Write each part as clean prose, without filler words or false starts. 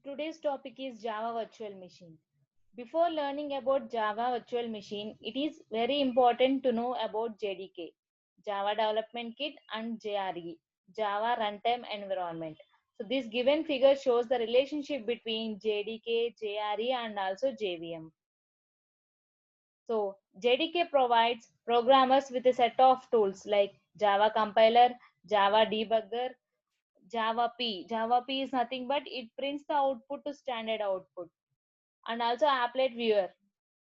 Today's topic is Java Virtual Machine. Before learning about Java Virtual Machine, it is very important to know about JDK, Java Development Kit, and JRE, Java Runtime Environment. So this given figure shows the relationship between JDK, JRE, and also JVM. So JDK provides programmers with a set of tools like Java Compiler, Java Debugger, Java P. Java P is nothing but it prints the output to standard output, and also applet viewer,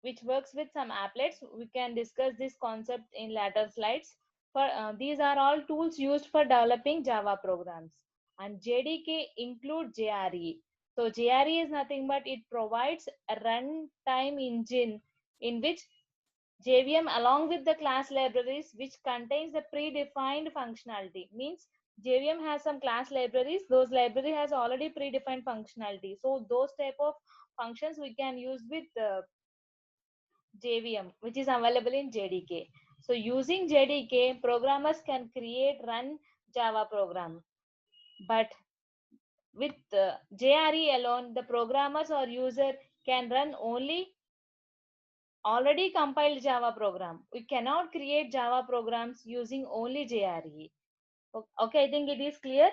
which works with some applets. We can discuss this concept in later slides. For these are all tools used for developing Java programs. And JDK include JRE. So JRE is nothing but it provides a runtime engine in which JVM along with the class libraries which contains the predefined functionality. Means JVM has some class libraries, those library has already predefined functionality. So those type of functions we can use with JVM, which is available in JDK. So using JDK, programmers can create, run Java program. But with JRE alone, the programmers or user can run only already compiled Java program. We cannot create Java programs using only JRE. Okay, I think it is clear.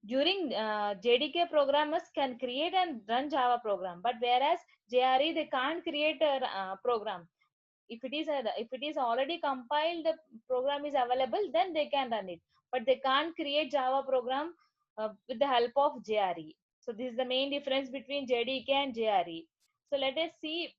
During JDK, programmers can create and run Java program, but whereas JRE they can't create a program. If it is already compiled, the program is available, then they can run it. But they can't create Java program with the help of JRE. So this is the main difference between JDK and JRE. So let us see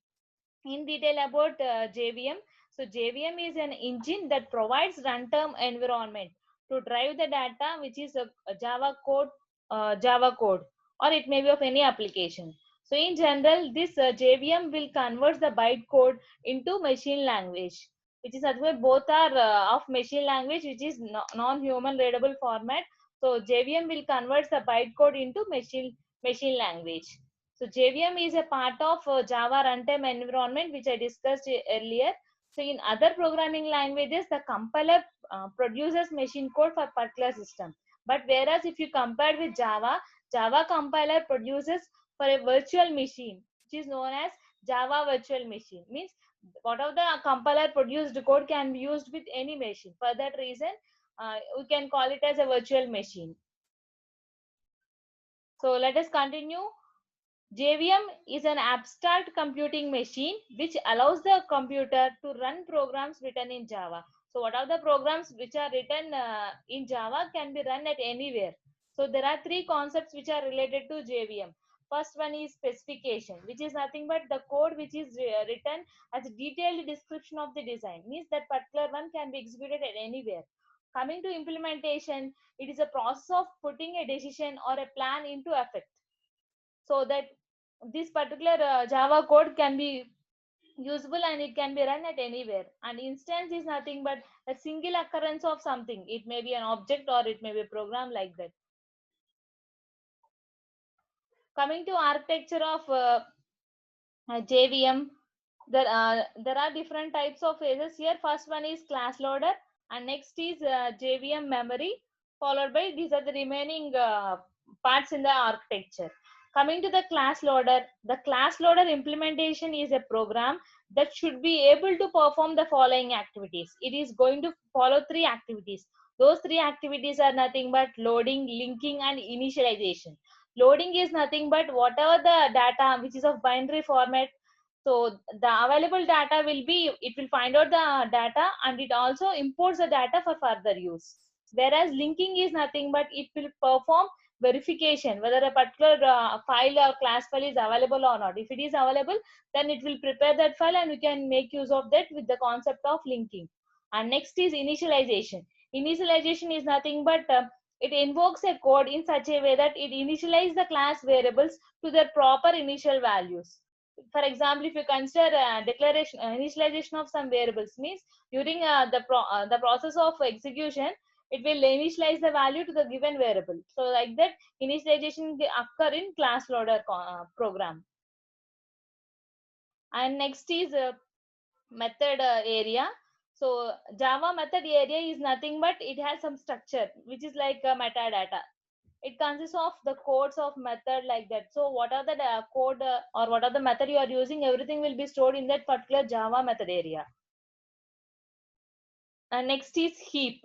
in detail about JVM. So JVM is an engine that provides runtime environment to drive the data, which is a Java code, or it may be of any application. So in general, this JVM will convert the bytecode into machine language, which is otherwise both are of machine language, which is non-human readable format. So JVM will convert the bytecode into machine language. So JVM is a part of Java runtime environment, which I discussed earlier. So in other programming languages, the compiler produces machine code for particular system. But whereas if you compare with Java, Java compiler produces for a virtual machine, which is known as Java virtual machine. Means whatever the compiler produced code can be used with any machine. For that reason, we can call it as a virtual machine. So let us continue. JVM is an abstract computing machine which allows the computer to run programs written in Java. So what are the programs which are written in Java can be run at anywhere. So there are three concepts which are related to JVM. First one is specification, which is nothing but the code which is written as a detailed description of the design. Means that particular one can be executed at anywhere. Coming to implementation, it is a process of putting a decision or a plan into effect, so that this particular Java code can be usable and it can be run at anywhere. And instance is nothing but a single occurrence of something. It may be an object or it may be a program like that. Coming to architecture of JVM, there are different types of phases here. First one is class loader, and next is JVM memory, followed by these are the remaining parts in the architecture. Coming to the class loader implementation is a program that should be able to perform the following activities. It is going to follow three activities. Those three activities are nothing but loading, linking, and initialization. Loading is nothing but whatever the data which is of binary format. So the available data will be, it will find out the data and it also imports the data for further use. Whereas linking is nothing but it will perform verification whether a particular file or class file is available or not. If it is available, then it will prepare that file and we can make use of that with the concept of linking. And next is initialization. Initialization is nothing but it invokes a code in such a way that it initializes the class variables to their proper initial values. For example, if you consider declaration initialization of some variables, means during the process of execution, it will initialize the value to the given variable. So like that, initialization will occur in class loader program. And next is method area. So Java method area is nothing but it has some structure which is like metadata. it consists of the codes of method like that. So what are the code or what are the method you are using, everything will be stored in that particular Java method area. And next is heap.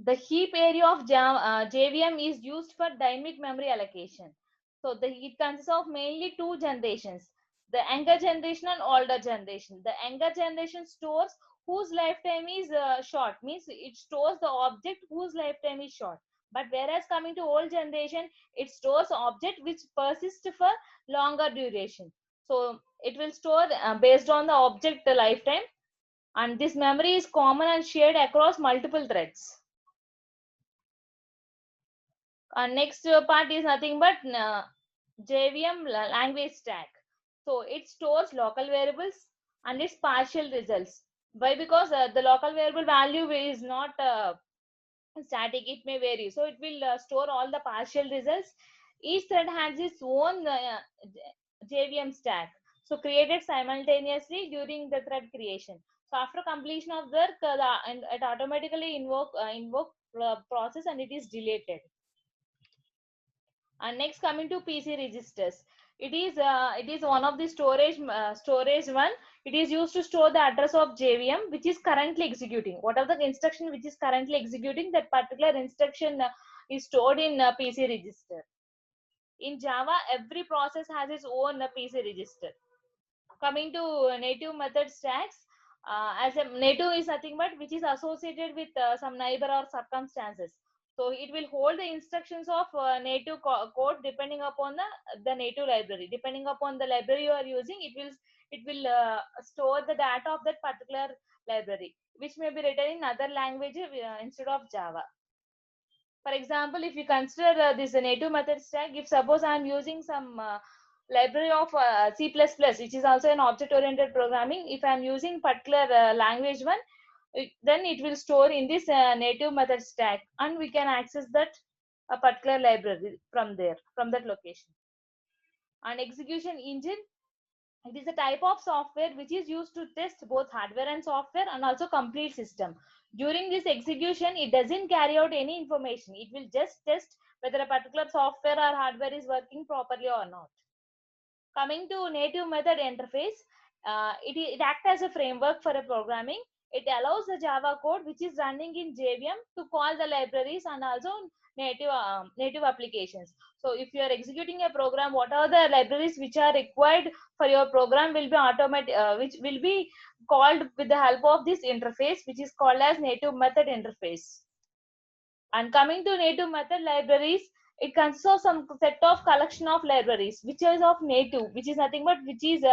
The heap area of JVM is used for dynamic memory allocation. So it consists of mainly two generations, the younger generation and older generation. The younger generation stores whose lifetime is short, means it stores the object whose lifetime is short. But whereas coming to old generation, it stores object which persist for longer duration. So it will store based on the object lifetime, and this memory is common and shared across multiple threads. Next part is nothing but JVM language stack. So it stores local variables and its partial results. Why? Because the local variable value is not static, it may vary. So it will store all the partial results. Each thread has its own JVM stack. So created simultaneously during the thread creation. So after completion of work, and it automatically invoke process and it is deleted. And next, coming to PC registers, it is one of the storage one. It is used to store the address of JVM which is currently executing. What are the instruction which is currently executing, that particular instruction is stored in PC register. In Java, every process has its own PC register. Coming to native method stacks, as a native is nothing but which is associated with some neighbor or circumstances. So it will hold the instructions of native code depending upon the native library. Depending upon the library you are using, it will store the data of that particular library, which may be written in other languages instead of Java. For example, if you consider this native method stack, if suppose I am using some library of C++, which is also an object-oriented programming, if I am using particular language one, then it will store in this native method stack, and we can access that a particular library from there, from that location. And execution engine, it is a type of software which is used to test both hardware and software and also complete system. During this execution, it doesn't carry out any information. It will just test whether a particular software or hardware is working properly or not. Coming to native method interface, it acts as a framework for a programming. It allows the Java code which is running in JVM to call the libraries and also native applications. So if you are executing a program, what are the libraries which are required for your program will be which will be called with the help of this interface, which is called as native method interface. And coming to native method libraries, it consists of some set of collection of libraries which is of native, which is nothing but which is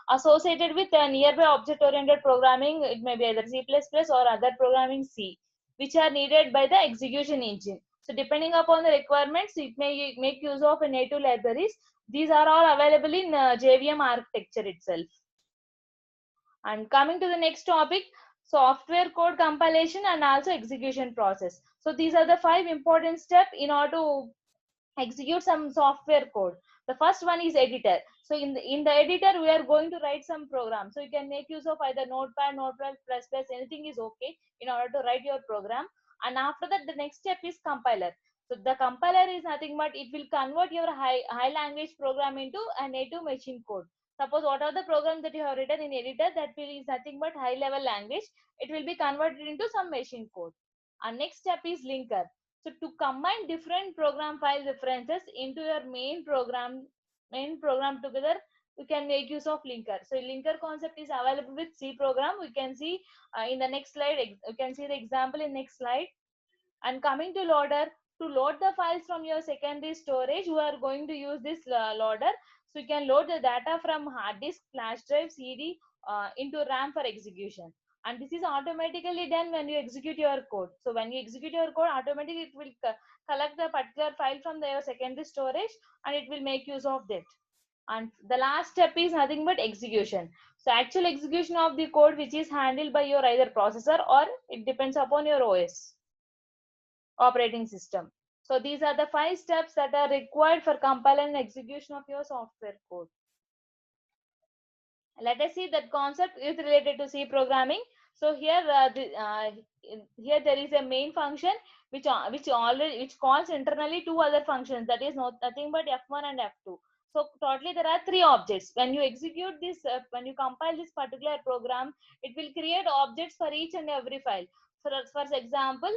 associated with a nearby object oriented programming. It may be either C++ or other programming C, which are needed by the execution engine. So depending upon the requirements, it may make use of a native libraries. These are all available in JVM architecture itself. And coming to the next topic, software code compilation and also execution process. So these are the 5 important steps in order to execute some software code. The first one is editor. So in the editor, we are going to write some program. So you can make use of either Notepad, Notepad++, anything is okay in order to write your program. And after that, the next step is compiler. So the compiler is nothing but it will convert your high language program into a native machine code. Suppose what are the programs that you have written in editor, that is nothing but high level language, it will be converted into some machine code. And next step is linker. So to combine different program file references into your main program together, we can make use of linker. So linker concept is available with C program. We can see in the next slide, you can see the example in next slide. And coming to loader, to load the files from your secondary storage, you are going to use this loader. So you can load the data from hard disk, flash drive, CD into RAM for execution. And this is automatically done when you execute your code. So when you execute your code, automatically it will collect the particular file from your secondary storage and it will make use of that. And the last step is nothing but execution. So actual execution of the code which is handled by your either processor or it depends upon your OS, operating system. So these are the 5 steps that are required for compile and execution of your software code. Let us see that concept is related to C programming. So here, here there is a main function which calls internally two other functions, that is nothing but f1 and f2. So totally there are three objects. When you execute this, when you compile this particular program, it will create objects for each and every file. For example,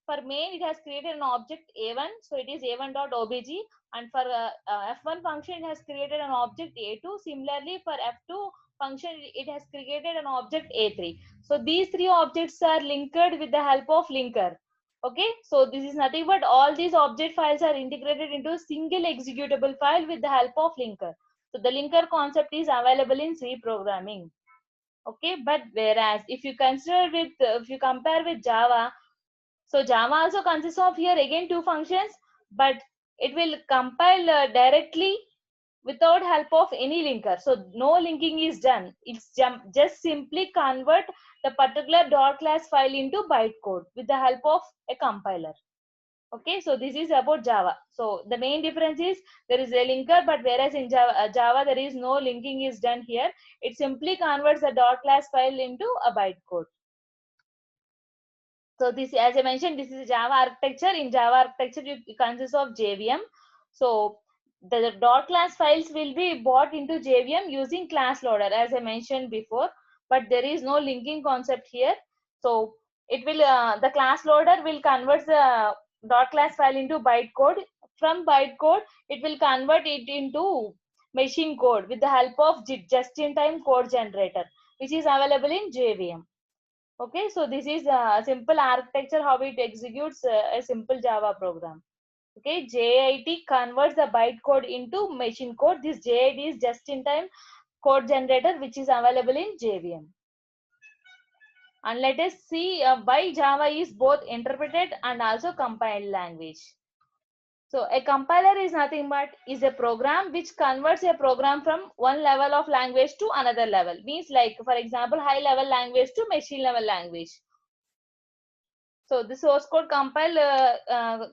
for main it has created an object a1, so it is a1.obj, and for f1 function it has created an object a2. Similarly for f2 function it has created an object a3. So these three objects are linked with the help of linker. Okay, so this is nothing but all these object files are integrated into a single executable file with the help of linker. So the linker concept is available in C programming. Okay, but whereas if you consider with if you compare with Java, so Java also consists of here again two functions, but it will compile directly without help of any linker. So no linking is done. It's just simply convert the particular class file into bytecode with the help of a compiler. Okay, so this is about Java. So the main difference is there is a linker, but whereas in Java there is no linking is done here. It simply converts the class file into a bytecode. So this, as I mentioned, this is Java architecture. In Java architecture, it consists of JVM. So the class files will be bought into JVM using class loader, as I mentioned before, but there is no linking concept here. So it will the class loader will convert the class file into bytecode. From bytecode, it will convert it into machine code with the help of just-in-time code generator, which is available in JVM. Okay, so this is a simple architecture how it executes a simple Java program. Okay, JIT converts the bytecode into machine code. This JIT is just-in-time code generator which is available in JVM. And let us see why Java is both interpreted and also compiled language. So a compiler is nothing but is a program which converts a program from one level of language to another level. Means like, for example, high level language to machine level language. So the source code compile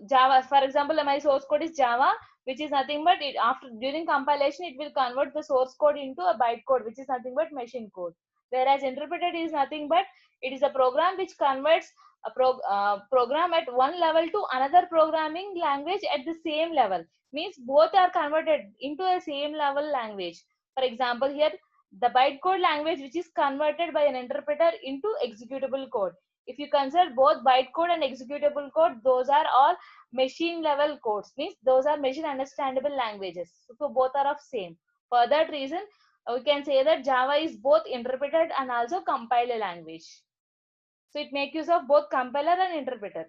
Java. For example, my source code is Java, which is nothing but it after during compilation it will convert the source code into a bytecode, which is nothing but machine code. Whereas interpreted is nothing but it is a program which converts a program at one level to another programming language at the same level. Means both are converted into a same level language. For example, here the bytecode language which is converted by an interpreter into executable code. If you consider both bytecode and executable code, those are all machine level codes, means those are machine understandable languages. So both are of same. For that reason, we can say that Java is both interpreted and also compiled language. So it makes use of both compiler and interpreter.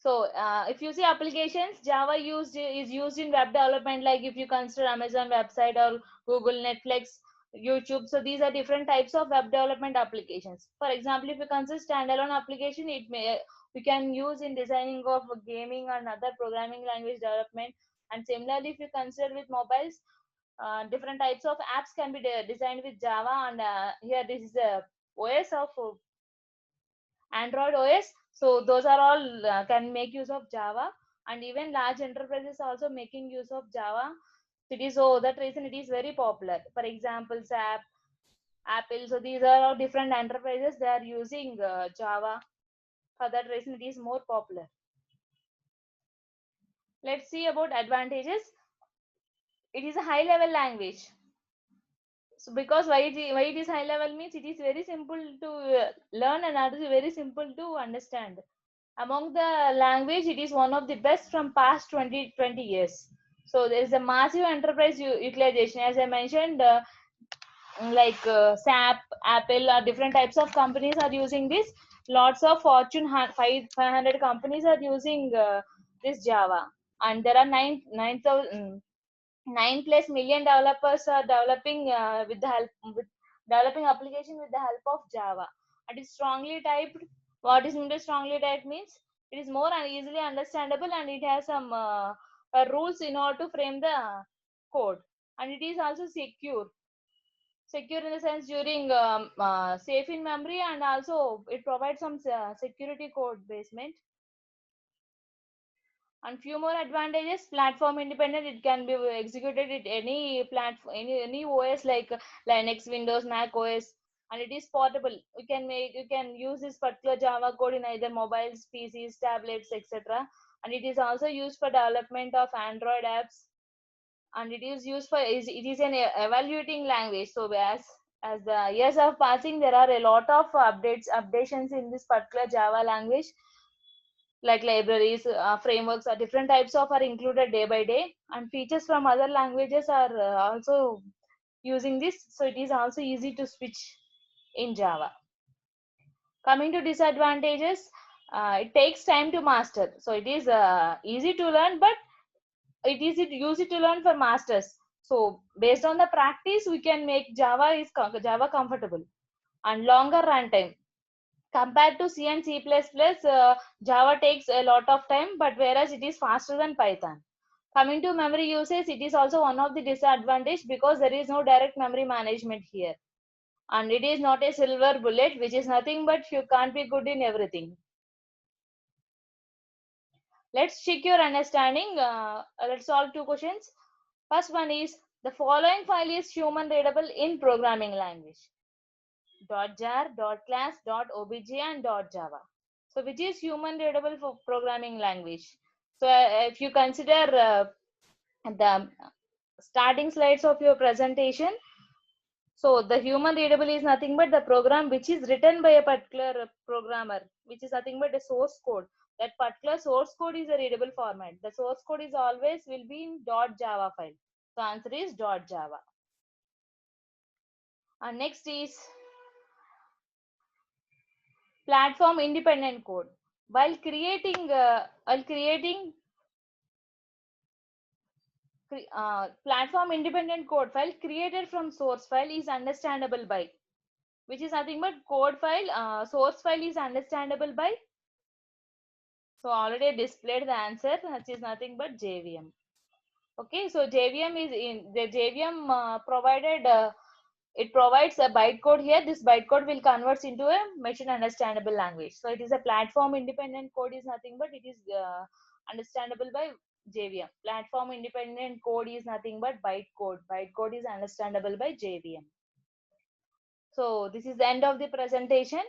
So if you see applications, Java is used in web development, like if you consider Amazon website or Google, Netflix, YouTube. So these are different types of web development applications. For example, if you consider standalone application, it may we can use in designing of gaming and other programming language development. And similarly, if you consider with mobiles, different types of apps can be designed with Java. And here this is a OS of Android OS. So those are all can make use of Java, and even large enterprises also making use of Java. It is so that reason it is very popular. For example, SAP, Apple. So these are all different enterprises. They are using Java. For that reason, it is more popular. Let's see about advantages. It is a high level language. So because why it is high level means it is very simple to learn and also very simple to understand. Among the language, it is one of the best from past 20 years. So there is a massive enterprise utilization. As I mentioned, like SAP, Apple, or different types of companies are using this. Lots of Fortune 500 companies are using this Java. And there are 9+ million developers are developing with developing application with the help of Java. And it's strongly typed. What is meant by strongly typed means it is more easily understandable, and it has some rules in order to frame the code, and it is also secure in the sense during safe in memory, and also it provides some security code basement. And few more advantages: platform independent. It can be executed at any platform, any OS like Linux, Windows, Mac OS. and it is portable. You can use this particular Java code in either mobiles, PCs, tablets, etc. And it is also used for development of Android apps, and it is used for it is an evaluating language. So as the years are passing, there are a lot of updations in this particular Java language, like libraries, frameworks, or different types of are included day by day, and features from other languages are also using this, so it is also easy to switch in Java. Coming to disadvantages, it takes time to master. So it is easy to learn, but it is easy to learn for masters. So based on the practice, we can make Java comfortable. And longer runtime compared to C and C++, Java takes a lot of time, but whereas it is faster than Python. Coming to memory usage, it is also one of the disadvantage because there is no direct memory management here. And it is not a silver bullet, which is nothing but you can't be good in everything. Let's check your understanding. Let's solve two questions. First one is, the following file is human readable in programming language: .jar, .class, .obj, and .java. So which is human readable for programming language? So if you consider the starting slides of your presentation, so the human readable is nothing but the program which is written by a particular programmer, which is nothing but a source code. That particular source code is a readable format. The source code is always will be in .java file. So answer is .java. And next is platform independent code. While creating platform independent code file created from source file is understandable by, which is nothing but code file, source file is understandable by. So already displayed the answer, which is nothing but JVM. Okay, so JVM is in the JVM provided. It provides a bytecode here. This bytecode will convert into a machine understandable language. So it is a platform independent code is nothing but it is understandable by JVM. Platform independent code is nothing but bytecode. Bytecode is understandable by JVM. So this is the end of the presentation.